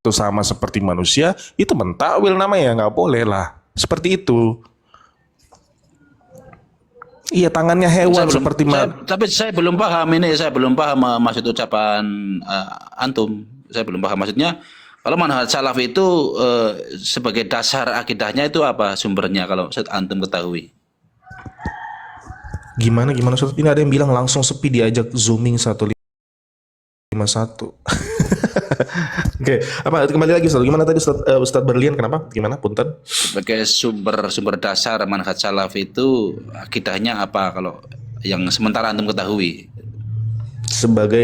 itu sama seperti manusia, itu mentakwil namanya, nggak boleh lah. Seperti itu. Iya, tangannya hewan seperti Tapi saya belum paham ini, saya belum paham maksud ucapan antum. Saya belum paham maksudnya. Kalau manhaj salaf itu sebagai dasar akidahnya itu apa sumbernya kalau Ustaz antum ketahui? gimana gimana Ustaz? Ini ada yang bilang langsung sepi diajak zooming 151. Oke, apa kembali lagi Ustaz? Gimana tadi Ustaz Berlian kenapa? Gimana? Punten. Sebagai sumber dasar manhaj salaf itu akidahnya apa kalau yang sementara antum ketahui? Sebagai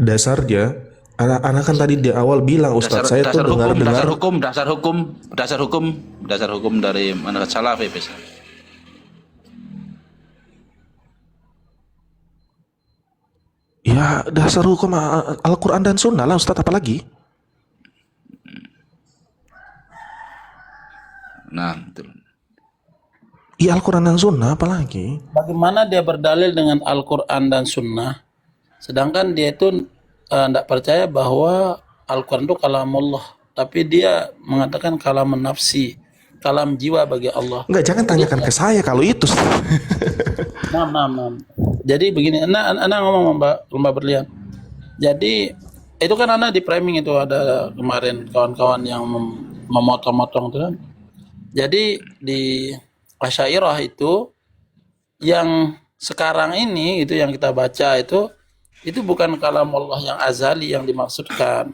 dasarnya anak-anak kan tadi di awal bilang Ustadz saya tuh dengar-dengar dasar hukum dari manhaj salaf ya, bisa. ya dasar hukum Al-Quran dan Sunnah lah Ustadz, apalagi Nah, itu. iya Al-Quran dan Sunnah apalagi. Bagaimana dia berdalil dengan Al-Quran dan Sunnah, sedangkan dia itu tidak percaya bahwa Al-Quran itu kalamullah, tapi dia mengatakan kalam nafsi, kalam jiwa bagi Allah. Enggak, jangan tanyakan ke saya kalau itu. Nah. Jadi begini, anak ngomong Mbak Berlian. Jadi itu kan anak di framing itu ada kemarin kawan-kawan yang memotong-motong itu kan. Jadi di Asy'ariyah itu yang sekarang ini itu yang kita baca itu bukan kalam Allah yang azali yang dimaksudkan.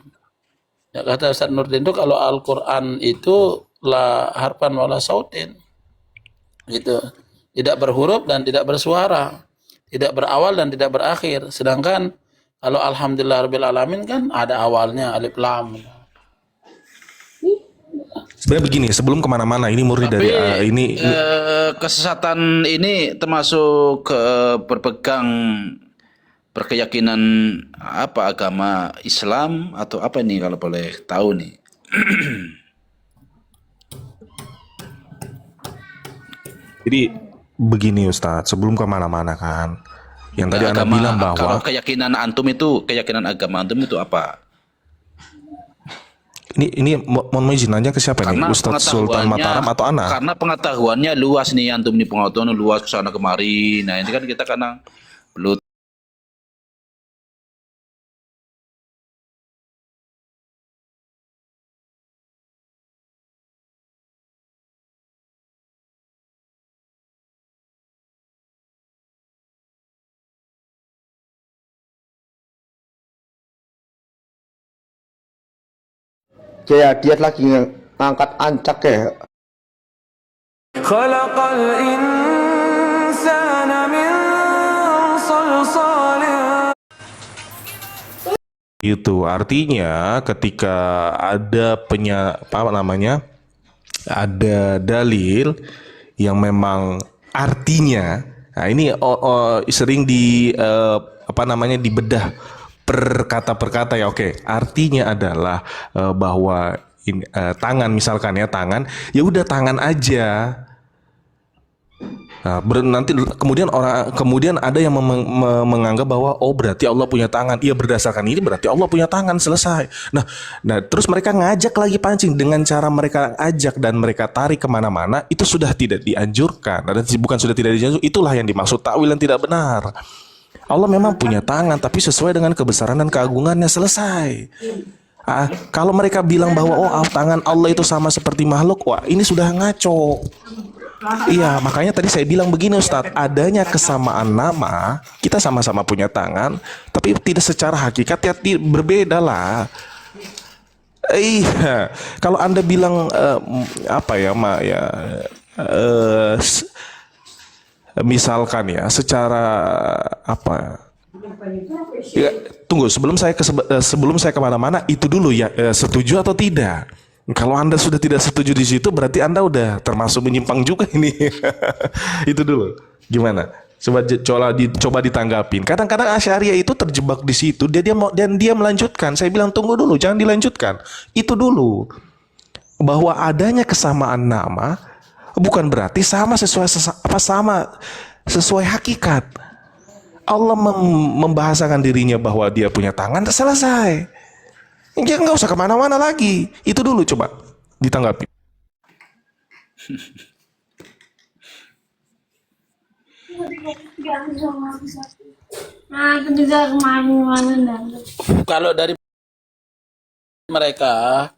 Ya, kata Ustaz Nurdin itu kalau Al-Quran itu la harfan wala sautin, gitu, tidak berhuruf dan tidak bersuara, tidak berawal dan tidak berakhir. Sedangkan kalau Alhamdulillah Rabbil Alamin kan ada awalnya alif lam. Sebenarnya begini, sebelum kemana-mana ini murni dari ini Kesesatan ini termasuk berpegang berkeyakinan apa agama Islam atau apa ini kalau boleh tahu nih? jadi begini Ustadz, sebelum kemana-mana kan, yang tadi Anda bilang Kalau bahwa keyakinan antum itu, keyakinan agama antum itu apa? ini mohon izin nanya ke siapa nih, Karena Ustadz Sultan Mataram atau Ana? Karena pengetahuannya luas nih antum, nih pengetahuan luas kesana kemari. Nah ini kan kita kadang belum. Ya dia lagi ngangkat ancak ya. Khalaqal insana min salsalin. Itu artinya ketika ada ada dalil yang memang artinya, nah ini sering dibedah per kata per kata ya. Oke, artinya adalah bahwa tangan misalkan ya, tangan ya udah tangan aja. Nah, nanti kemudian ada yang menganggap bahwa oh berarti Allah punya tangan. Iya, berdasarkan ini berarti Allah punya tangan, selesai. Nah terus mereka ngajak lagi pancing dengan cara mereka ajak dan mereka tarik kemana-mana, itu sudah tidak dianjurkan. Dan bukan sudah tidak dianjurkan, itulah yang dimaksud takwil yang tidak benar. Allah memang punya tangan, tapi sesuai dengan kebesaran dan keagungannya, selesai. Kalau mereka bilang bahwa tangan Allah itu sama seperti makhluk, wah ini sudah ngaco. Iya, makanya tadi saya bilang begini Ustadz, adanya kesamaan nama, kita sama-sama punya tangan, tapi tidak secara hakikat ya berbeda lah. Iya, kalau Anda bilang misalkan ya secara ya, tunggu sebelum saya kemana-mana itu dulu ya, setuju atau tidak? Kalau Anda sudah tidak setuju di situ, berarti Anda udah termasuk menyimpang juga ini. Itu dulu. Gimana? Coba ditanggapin. Kadang-kadang Asy'ariyah itu terjebak di situ. Dia melanjutkan. Saya bilang tunggu dulu, jangan dilanjutkan. Itu dulu. Bahwa adanya kesamaan nama bukan berarti sama sesuai hakikat. Allah membahasakan dirinya bahwa dia punya tangan, selesai. Ya nggak usah kemana-mana lagi. Itu dulu coba ditanggapi. Nah, aku juga kemarin-kemarin dan Kalau dari mereka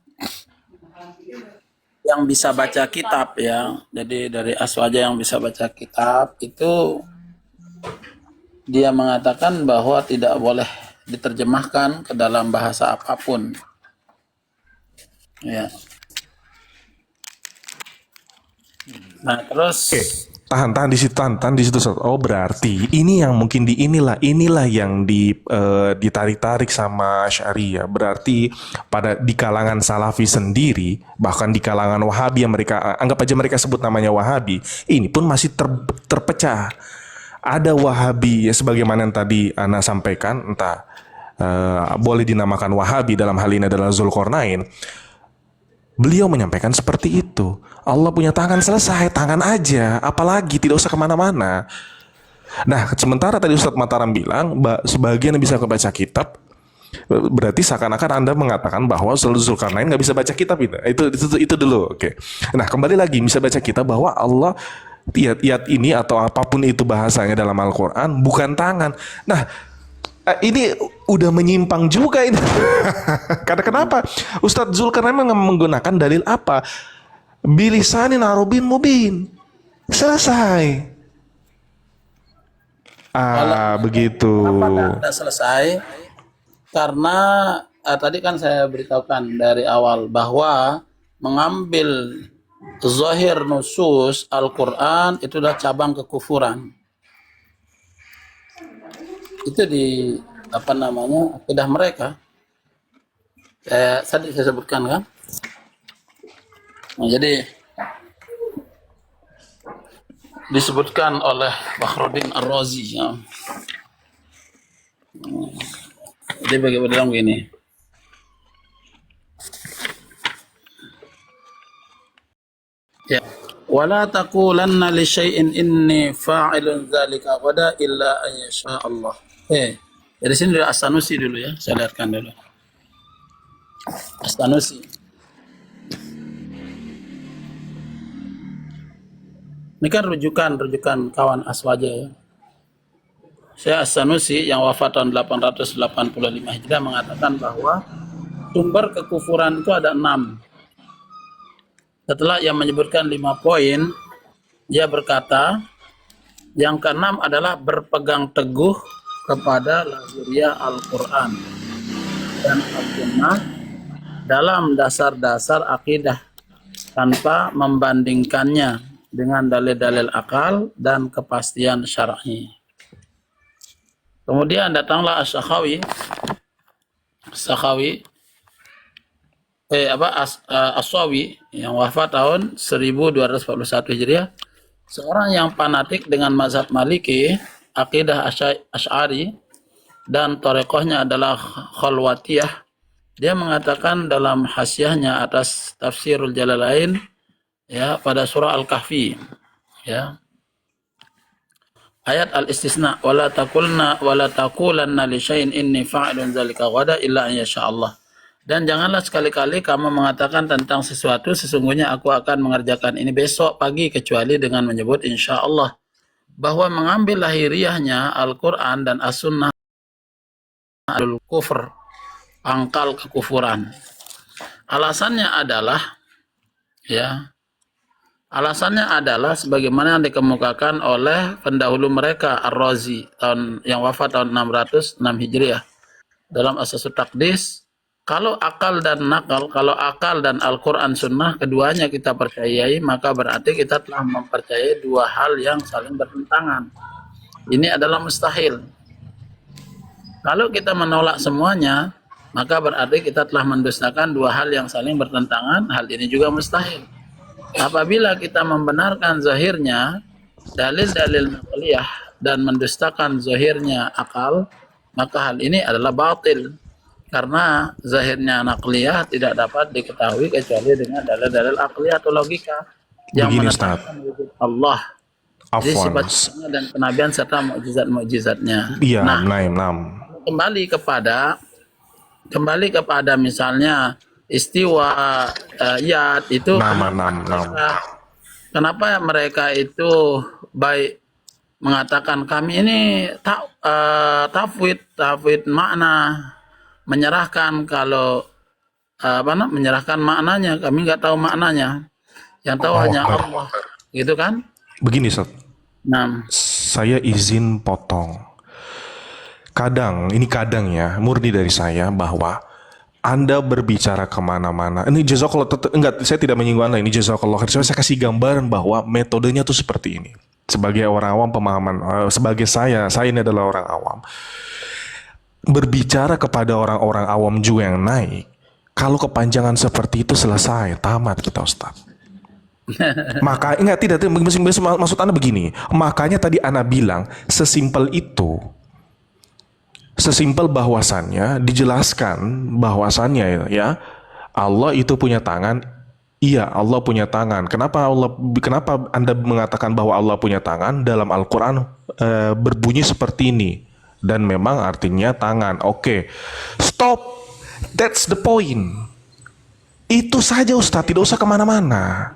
yang bisa baca kitab ya, jadi dari Aswaja yang bisa baca kitab itu dia mengatakan bahwa tidak boleh diterjemahkan ke dalam bahasa apapun. Ya. Nah, terus Oke, tahan di situ. Ustaz. Oh, berarti ini yang mungkin inilah yang ditarik-tarik sama Syariah. Berarti di kalangan Salafi sendiri, bahkan di kalangan Wahabi yang mereka anggap aja mereka sebut namanya Wahabi, ini pun masih terpecah. Ada Wahabi ya sebagaimana yang tadi Ana sampaikan, entah boleh dinamakan Wahabi, dalam hal ini adalah Zulkarnain. Beliau menyampaikan seperti itu. Allah punya tangan, selesai, tangan aja. Apalagi tidak usah kemana-mana. Nah, sementara tadi Ustadz Mataram bilang, sebagian yang bisa kebaca kitab, berarti seakan-akan Anda mengatakan bahwa Zulkarnain nggak bisa baca kitab itu. Itu dulu, oke. Nah, kembali lagi bisa baca kitab bahwa Allah yat ini atau apapun itu bahasanya dalam Al-Quran bukan tangan. Nah, ini udah menyimpang juga ini. Karena kenapa? Ustadz Zulkarnain menggunakan dalil apa? Bilisanin arabin mubin. Selesai. Begitu. kenapa tidak selesai? Karena tadi kan saya beritahukan dari awal bahwa mengambil zahir nusus Al-Quran itu adalah cabang kekufuran. Itu di akidah mereka. Tadi saya sebutkan kan. Nah, jadi disebutkan oleh Fakhruddin Ar-Razi ya. Jadi bagaimana begini. Ya. Wala taqulanna li syai'in inni fa'ilun dzalika ghada illa an yasha Allah. Dari sini dulu As-Sanusi dulu ya, saya lihatkan dulu. As-Sanusi. Ini kan rujukan kawan Aswaja ya. Saya As-Sanusi yang wafat tahun 885 Hijriah mengatakan bahwa sumber kekufuran itu ada 6. Setelah ia menyebutkan 5 poin, dia berkata, yang keenam adalah berpegang teguh kepada lahiriah Al-Quran dan Al-Sunnah dalam dasar-dasar akidah tanpa membandingkannya dengan dalil-dalil akal dan kepastian syar'i. Kemudian datanglah As-Sakhawi As-Sawi yang wafat tahun 1241 Hijriah, seorang yang fanatik dengan mazhab Maliki, akidah Asy'ari dan thariqahnya adalah Khalwatiyah. Dia mengatakan dalam hasyiahnya atas Tafsirul Jalalain ya pada surah Al-Kahfi ya. Ayat al-istisna wala taqulanna li syai'in inni fa'ilun dzalika ghada illa an yasha Allah. Dan janganlah sekali-kali kamu mengatakan tentang sesuatu sesungguhnya aku akan mengerjakan ini besok pagi kecuali dengan menyebut insya Allah. Bahwa mengambil lahiriahnya Al-Quran dan As-Sunnah al-kufr, pangkal kekufuran. Alasannya adalah sebagaimana yang dikemukakan oleh pendahulu mereka Ar-Razi yang wafat tahun 606 Hijriah dalam Asasut Taqdis. Kalau akal dan Al-Quran Sunnah keduanya kita percayai, maka berarti kita telah mempercayai dua hal yang saling bertentangan. Ini adalah mustahil. Kalau kita menolak semuanya, maka berarti kita telah mendustakan dua hal yang saling bertentangan. Hal ini juga mustahil. Apabila kita membenarkan zahirnya dalil-dalil naqliyah dan mendustakan zahirnya akal, maka hal ini adalah batil. Karena zahirnya naqliyah tidak dapat diketahui kecuali dengan dalil-dalil aqliyah atau logika yang menetapkan wujud Allah. Jadi Afwan. sifat-sifatnya dan kenabian serta mukjizat-mukjizatnya. Iya, Nah, nam. kembali kepada misalnya istiwa yat itu Nam. kenapa mereka itu baik mengatakan kami ini tafwid makna, menyerahkan kalau menyerahkan maknanya, kami nggak tahu maknanya, yang tahu Allahu hanya Akbar. Allah, gitu kan? Begini, Ustaz. Nah, Saya izin potong. Kadang ya, murni dari saya bahwa Anda berbicara kemana-mana. Ini jazakallah, enggak, saya tidak menyinggung Anda. Ini jazakallah. Saya kasih gambaran bahwa metodenya tuh seperti ini. Sebagai orang awam pemahaman, sebagai saya ini adalah orang awam. Berbicara kepada orang-orang awam juga yang naik. Kalau kepanjangan seperti itu selesai, tamat kita, Ustaz. Maka enggak, tidak, maksud Anda begini. Makanya tadi Anda bilang sesimpel itu. Sesimpel bahwasannya dijelaskan bahwasannya ya Allah itu punya tangan. Iya, Allah punya tangan. Kenapa Anda mengatakan bahwa Allah punya tangan? Dalam Al-Qur'an berbunyi seperti ini. Dan memang artinya tangan. Oke. Stop. That's the point. Itu saja Ustadz, tidak usah kemana-mana.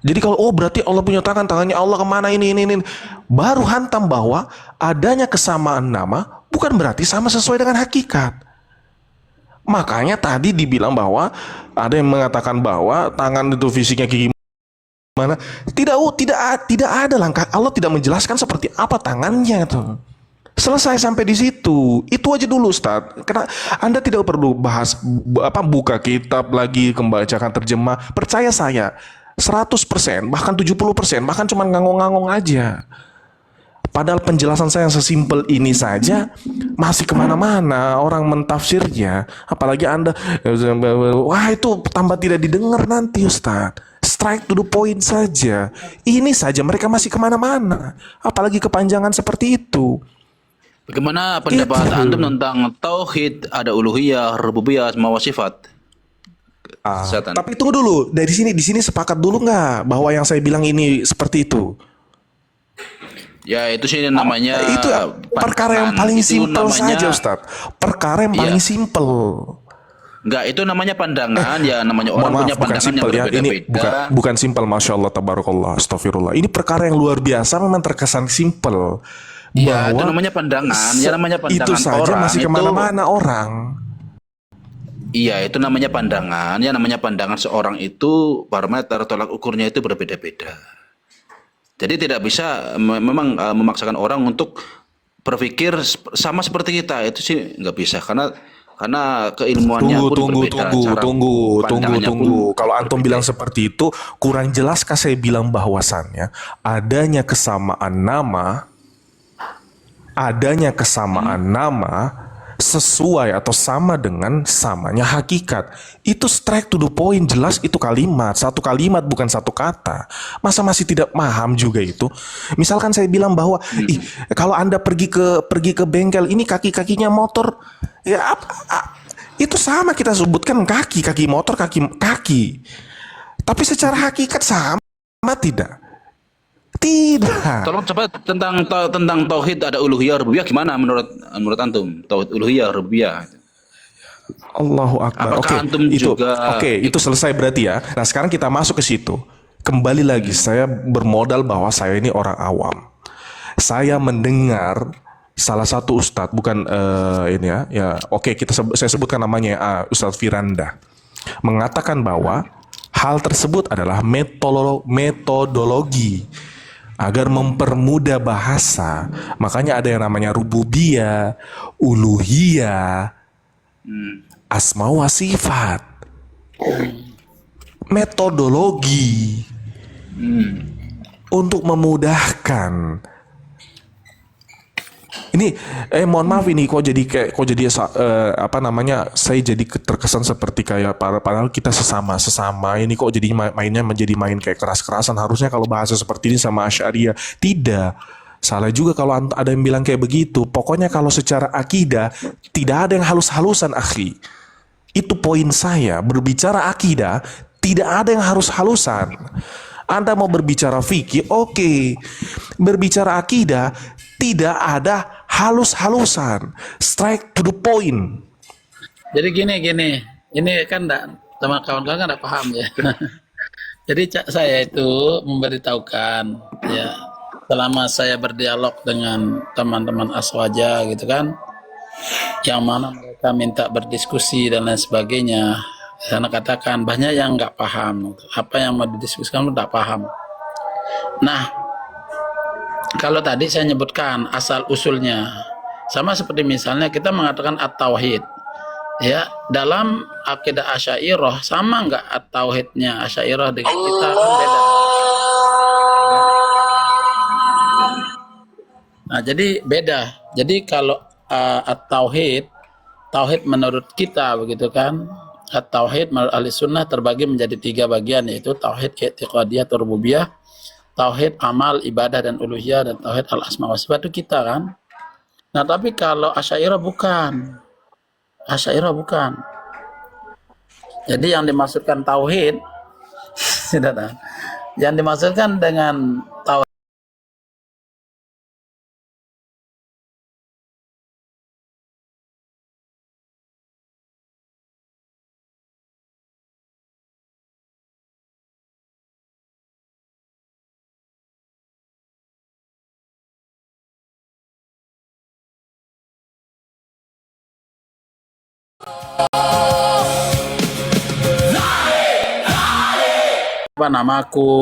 Jadi kalau berarti Allah punya tangan, tangannya Allah kemana ini. Baru hantam bahwa adanya kesamaan nama bukan berarti sama sesuai dengan hakikat. Makanya tadi dibilang bahwa ada yang mengatakan bahwa tangan itu fisiknya gimana. Tidak ada langkah. Allah tidak menjelaskan seperti apa tangannya tuh. Selesai sampai di situ. Itu aja dulu, Ustaz. Karena Anda tidak perlu bahas buka kitab lagi, membacakan terjemah. Percaya saya, 100%, bahkan 70%, bahkan cuma ngangong-ngangong aja. Padahal penjelasan saya yang sesimpel ini saja masih kemana-mana orang mentafsirnya. Apalagi Anda, wah itu tambah tidak didengar nanti, Ustaz. Strike to the point saja. Ini saja mereka masih kemana-mana. Apalagi kepanjangan seperti itu. Bagaimana pendapat Itu. antum tentang tauhid, ada uluhiyah, rububiyah, asma wa sifat? Kesehatan. Tapi tunggu dulu, di sini sepakat dulu nggak bahwa yang saya bilang ini seperti itu? Ya itu sih namanya Itu perkara yang paling Itu simpel namanya- saja, Ustadz. Perkara yang paling Iya. simpel. Enggak, itu namanya pandangan, ya namanya Mohon orang maaf, punya bukan pandangan yang simpel ya. Ini berbeda-beda. bukan simpel, masya Allah, tabarakallah, astagfirullah. Ini perkara yang luar biasa, memang terkesan simpel. Iya, itu Bahwa namanya pandangan, ya namanya pandangan itu saja orang. masih Itu- kemana-mana orang. Iya, itu namanya pandangan. Ya namanya pandangan seorang itu parameter tolak ukurnya itu berbeda-beda. Jadi tidak bisa memang memaksakan orang untuk berpikir sama seperti kita. Itu sih nggak bisa karena keilmuannya pun berbeda. Cara pandangannya pun Kalau antum berbeda. bilang seperti itu, kurang jelaskah saya bilang bahwasannya adanya kesamaan nama sesuai atau sama dengan samanya hakikat. Itu straight to the point, jelas itu kalimat, satu kalimat bukan satu kata. Masa masih tidak paham juga itu? Misalkan saya bilang bahwa kalau Anda pergi ke bengkel ini kaki-kakinya motor, ya itu sama kita sebutkan kaki motor, kaki. Tapi secara hakikat sama tidak? Tidak. Tolong coba tentang tauhid ada uluhiyah rububiyah gimana menurut antum? Tauhid uluhiyah rububiyah. Allahu Akbar. Apakah antum juga- itu selesai berarti ya. Nah, sekarang kita masuk ke situ. Kembali lagi, saya bermodal bahwa saya ini orang awam. Saya mendengar salah satu ustadz, bukan ini ya. Oke, saya sebutkan namanya Ustadz Firanda, mengatakan bahwa hal tersebut adalah metodologi agar mempermudah bahasa. Makanya ada yang namanya rububiyah, uluhiyah, asma wa sifat. Metodologi untuk memudahkan. Ini mohon maaf ini kok jadi saya jadi terkesan seperti kayak padahal kita sesama ini kok jadi mainnya menjadi main kayak keras-kerasan. Harusnya kalau bahasa seperti ini sama Asy'ariyah. Tidak. Salah juga kalau ada yang bilang kayak begitu. Pokoknya kalau secara akidah tidak ada yang halus-halusan, akhi. Itu poin saya. Berbicara akidah tidak ada yang harus-halusan. Anda mau berbicara fikih, oke. Berbicara akidah, tidak ada halus-halusan, straight to the point. Jadi gini, ini kan teman kawan-kawan kan enggak paham ya. Jadi saya itu memberitahukan ya, selama saya berdialog dengan teman-teman Aswaja gitu kan, yang mana mereka minta berdiskusi dan lain sebagainya. Saya katakan banyak yang nggak paham, apa yang mau didiskusikan nggak paham. Nah, kalau tadi saya nyebutkan asal usulnya, sama seperti misalnya kita mengatakan at-tauhid, ya dalam akidah Asy'ariyah sama nggak at-tauhidnya Asy'ariyah dengan kita kan beda. Nah, jadi beda. Jadi kalau at-tauhid, tauhid menurut kita begitu kan, at-tauhid menurut ahli sunnah terbagi menjadi 3 bagian, yaitu tauhid i'tiqadiyah atau rububiyah, tauhid amal ibadah dan uluhiyah, dan tauhid al-asma wa sifat itu kita kan. Nah, tapi kalau Asy'ariyah bukan. Asy'ariyah bukan. Jadi yang dimaksudkan tauhid tidak tahu. Yang dimaksudkan dengan tauhid apa namaku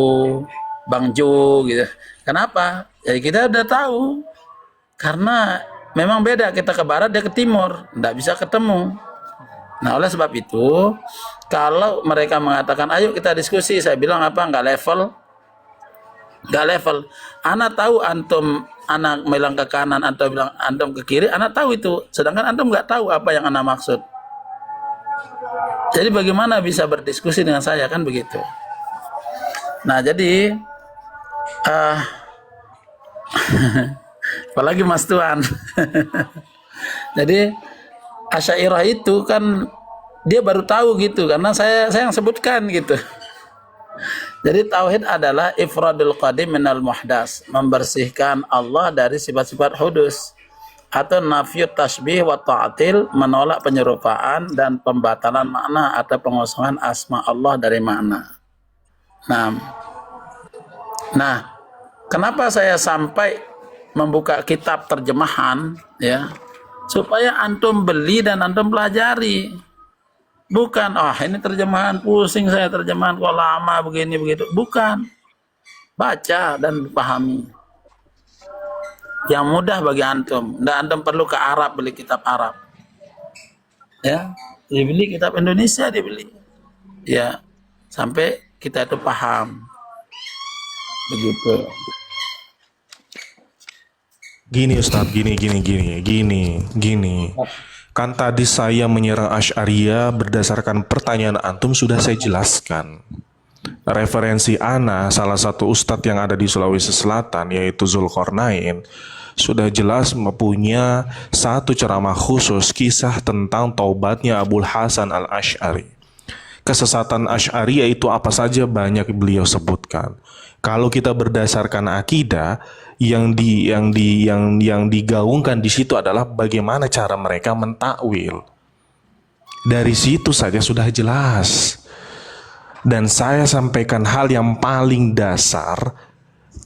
Bang Jo gitu. Kenapa? Jadi kita udah tahu. Karena memang beda, kita ke barat dia ke timur, enggak bisa ketemu. Nah, oleh sebab itu, kalau mereka mengatakan ayo kita diskusi, saya bilang apa, enggak level. Enggak level. Ana tahu antum, anak bilang ke kanan, antum bilang antum ke kiri, ana tahu itu. Sedangkan antum enggak tahu apa yang ana maksud. Jadi bagaimana bisa berdiskusi dengan saya, kan begitu. Nah, jadi apalagi Mas Tuan. Jadi Asy'ariyah itu kan dia baru tahu gitu, karena saya yang sebutkan gitu. Jadi tauhid adalah ifradul qadim minal muhdas, membersihkan Allah dari sifat-sifat hudus, atau nafyut tasbih wa ta'til, menolak penyerupaan dan pembatalan makna atau pengosongan asma Allah dari makna. Nah, kenapa saya sampai membuka kitab terjemahan ya, supaya antum beli dan antum pelajari. Bukan, ini terjemahan pusing saya, terjemahan kok lama begini begitu. Bukan. Baca dan pahami. Yang mudah bagi antum. Nggak antum perlu ke Arab beli kitab Arab. Ya, dibeli kitab Indonesia dibeli. Ya, sampai kita itu paham. Begitu. Gini Ustadz, gini. Kan tadi saya menyerang Asy'ariyah berdasarkan pertanyaan antum sudah saya jelaskan. Referensi ana, salah satu ustadz yang ada di Sulawesi Selatan, yaitu Zulkarnain, sudah jelas mempunyai satu ceramah khusus kisah tentang taubatnya Abul Hasan al-Asy'ari. Kesesatan Asy'ariyah itu apa saja banyak beliau sebutkan. Kalau kita berdasarkan akidah, yang digaungkan di situ adalah bagaimana cara mereka mentakwil. Dari situ saja sudah jelas. Dan saya sampaikan hal yang paling dasar,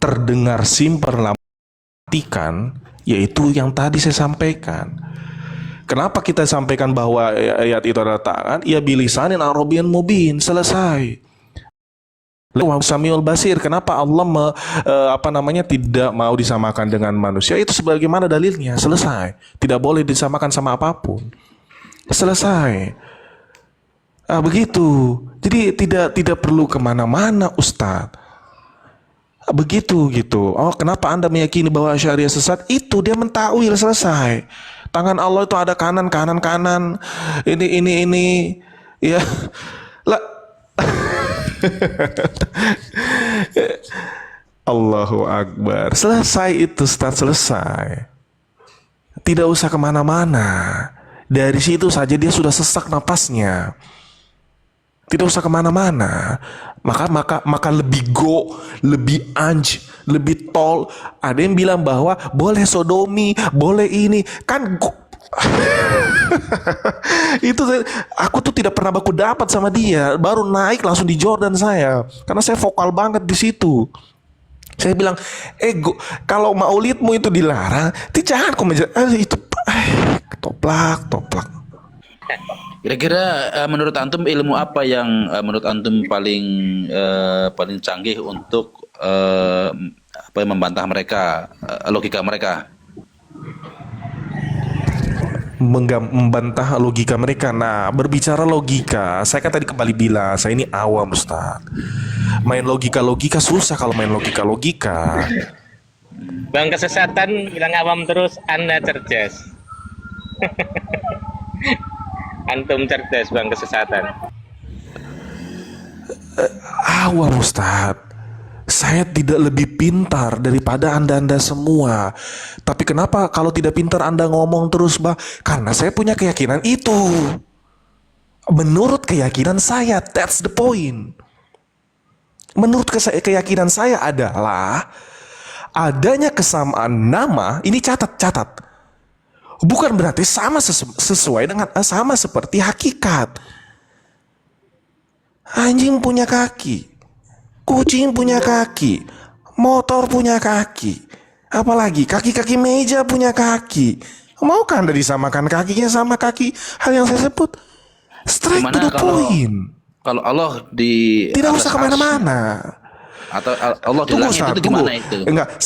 terdengar simpel lamatikan, yaitu yang tadi saya sampaikan. Kenapa kita sampaikan bahwa ayat itu adalah tangan? Ya bilisanin Arabiyyan mubin, selesai. Samiul Basir. Kenapa Allah tidak mau disamakan dengan manusia? Itu sebagaimana dalilnya. Selesai. Tidak boleh disamakan sama apapun. Selesai. Begitu. Jadi tidak perlu kemana-mana, Ustadz. Begitu gitu. Kenapa Anda meyakini bahwa Asy'ariyah sesat? Itu dia mentakwil, selesai. Tangan Allah itu ada kanan. Ini. Ya. Lah. Allahu Akbar. Selesai itu, Ustaz, selesai. Tidak usah kemana-mana. Dari situ saja dia sudah sesak napasnya. Tidak usah kemana-mana. Maka lebih go, lebih anj, lebih tol. Ada yang bilang bahwa boleh sodomi, boleh ini. Kan itu aku tuh tidak pernah baku dapat sama dia. Baru naik langsung di Jordan saya. Karena saya vokal banget di situ. Saya bilang, kalau maulidmu itu dilarang, jangan kau itu toplak. Kira-kira menurut antum ilmu apa yang menurut antum paling canggih untuk membantah mereka, logika mereka? Membantah logika mereka. Nah, berbicara logika, saya kan tadi kembali bilang, saya ini awam, Ustaz. Main logika susah kalau main logika. Bang kesesatan bilang awam terus, Anda cerdas. Antum cerdas, Bang kesesatan. Awam, Ustaz. Saya tidak lebih pintar daripada Anda semua. Tapi kenapa kalau tidak pintar Anda ngomong terus, Bah? Karena saya punya keyakinan itu. Menurut keyakinan saya, that's the point. Menurut keyakinan saya adalah adanya kesamaan nama, ini catat. Bukan berarti sama sesuai dengan sama seperti hakikat. Anjing punya kaki, kucing punya kaki, motor punya kaki, apalagi kaki-kaki meja punya kaki. Maukah Anda disamakan kakinya sama kaki hal yang saya sebut? Straight to the point. Kalau Allah tidak usah kemana-mana. Atau Allah di langit itu gimana itu? Enggak,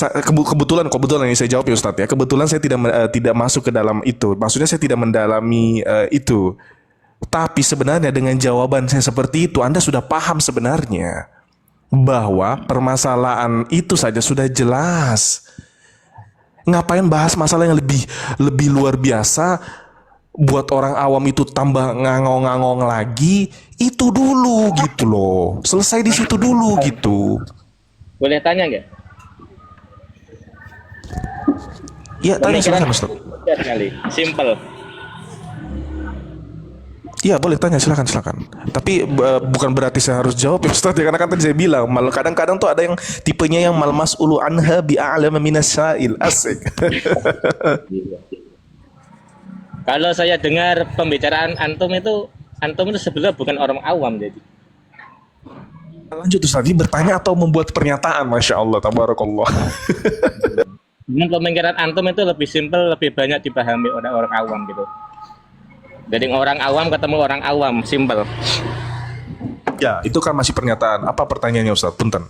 kebetulan ini saya jawab ya Ustadz ya. Kebetulan saya tidak masuk ke dalam itu. Maksudnya saya tidak mendalami itu. Tapi sebenarnya dengan jawaban saya seperti itu, Anda sudah paham sebenarnya bahwa permasalahan itu saja sudah jelas. Ngapain bahas masalah yang lebih luar biasa? Buat orang awam itu tambah ngangong-ngangong lagi, itu dulu gitu loh. Selesai di situ dulu gitu. Boleh tanya nggak? Iya, tanya silakan Ustaz. Sekali, simple. Iya, boleh tanya silakan. Tapi bukan berarti saya harus jawab ya Ustaz ya, karena kan tadi saya bilang, kadang-kadang tuh ada yang tipenya yang mal mas'ulu anha bi'a'lama minasya'il. Asik. Kalau saya dengar pembicaraan antum itu sebenarnya bukan orang awam jadi. Lanjut Ustaz, tadi bertanya atau membuat pernyataan? Masya Allah, tabarakallah. Dengan pemikiran antum itu lebih simpel, lebih banyak dipahami oleh orang awam gitu. Jadi orang awam ketemu orang awam, simpel. Ya, itu kan masih pernyataan. Apa pertanyaannya Ustaz? Punten.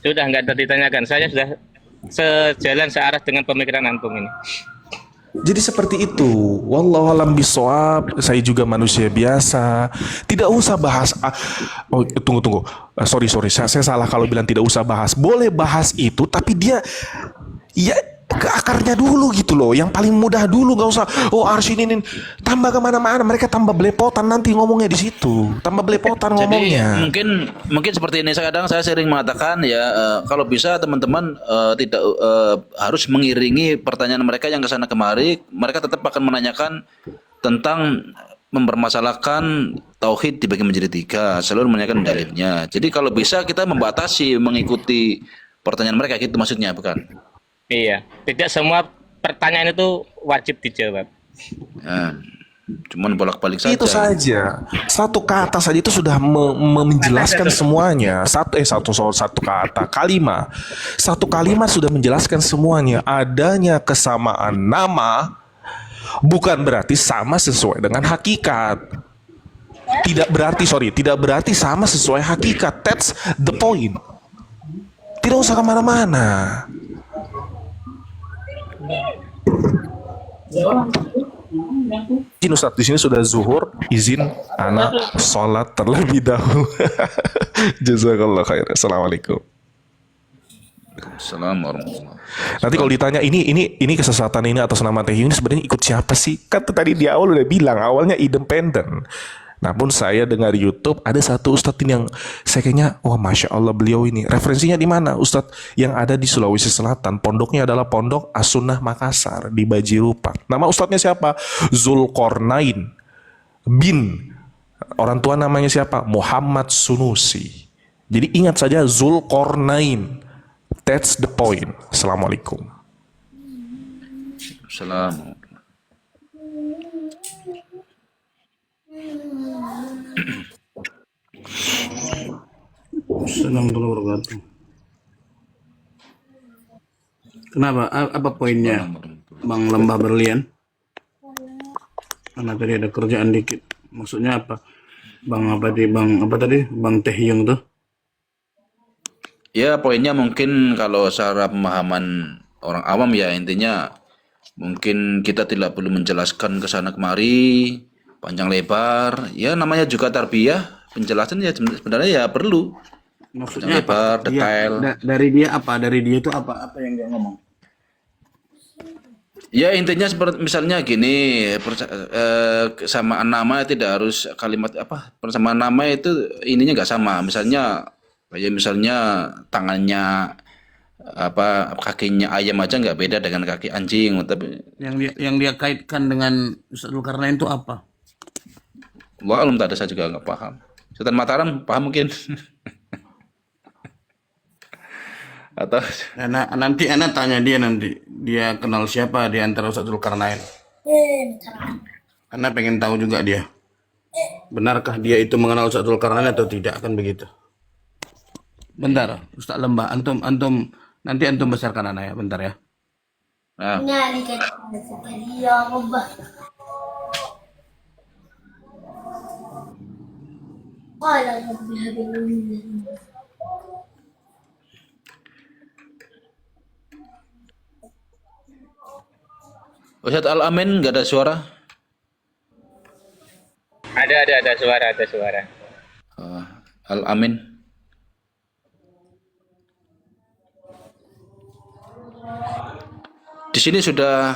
Sudah nggak ada ditanyakan. Saya sudah sejalan searah dengan pemikiran antum ini. Jadi seperti itu. Wallahu a'lam bishawab. Saya juga manusia biasa. Tidak usah bahas. Oh, tunggu. Sorry. Saya salah kalau bilang tidak usah bahas. Boleh bahas itu, tapi dia ya ke akarnya dulu gitu loh. Yang paling mudah dulu, nggak usah. Oh, arsy ini tambah kemana-mana. Mereka tambah belepotan nanti ngomongnya di situ. Tambah belepotan ngomongnya. Jadi mungkin seperti ini. Kadang saya sering mengatakan ya, kalau bisa teman-teman tidak harus mengiringi pertanyaan mereka yang kesana kemari. Mereka tetap akan menanyakan tentang mempermasalahkan tauhid dibagi menjadi 3, selalu menanyakan dalilnya. Jadi kalau bisa kita membatasi mengikuti pertanyaan mereka, gitu maksudnya, bukan? Iya, tidak semua pertanyaan itu wajib dijawab. Ya, cuman bolak-balik saja. Itu saja. Satu kata saja itu sudah menjelaskan semuanya. Satu kata, kalimat. Satu kalimat sudah menjelaskan semuanya. Adanya kesamaan nama bukan berarti sama sesuai dengan hakikat. Tidak berarti sama sesuai hakikat. That's the point. Tidak usah kemana-mana. Izin Ustaz, di sini sudah zuhur, izin anak sholat terlebih dahulu. Jazakallah khair. Assalamualaikum. Assalamualaikum. Nanti kalau ditanya ini kesesatan ini atas nama Teh ini sebenarnya ikut siapa sih? Kan tadi di awal udah bilang awalnya independen. Namun saya dengar YouTube ada satu ustadz ini yang saya kayaknya masya Allah beliau ini referensinya di mana ustadz yang ada di Sulawesi Selatan, pondoknya adalah Pondok As-Sunnah Makassar di Bajirupa. Nama ustadznya siapa? Zulkarnain bin Orang tua namanya siapa? Muhammad Sunusi. Jadi ingat saja Zulkarnain. That's the point. Assalamualaikum. Salam. Assalamualaikum warahmatullahi. Kenapa? Apa poinnya, Bang Lembah Berlian? Karena tadi ada kerjaan dikit. Maksudnya apa? Bang apa tadi? Bang Teh Yung tuh. Ya, poinnya mungkin kalau secara pemahaman orang awam ya intinya mungkin kita tidak perlu menjelaskan ke sana kemari panjang lebar. Ya namanya juga tarbiyah, penjelasan ya sebenarnya ya perlu. Maksudnya Panjang lebar, apa? detail. Dari dia apa? Dari dia itu apa? Apa yang dia ngomong? Ya intinya seperti misalnya gini, kesamaan nama tidak harus kalimat apa? Persamaan nama itu ininya nggak sama. Misalnya tangannya apa kakinya ayam aja nggak beda dengan kaki anjing, tapi Yang dia kaitkan dengan Ustaz Zulkarnain itu apa? Allah alam tak ada, saya juga nggak paham. Sultan Mataram paham mungkin atau Nanti Ana tanya dia nanti. Dia kenal siapa di antara Ustaz Zulkarnain? Ana pengen tahu juga dia. Benarkah dia itu mengenal Ustaz Zulkarnain atau tidak? Kan begitu. Bentar, Ustaz Lembah. Antum nanti antum besarkan Ana ya. Bentar ya. nah, Nyari kan sekali ya Allah. Qala rabbi hab li min Ustadz Al Amin nggak ada suara. Ada suara, ada suara. Al Amin. Di sini sudah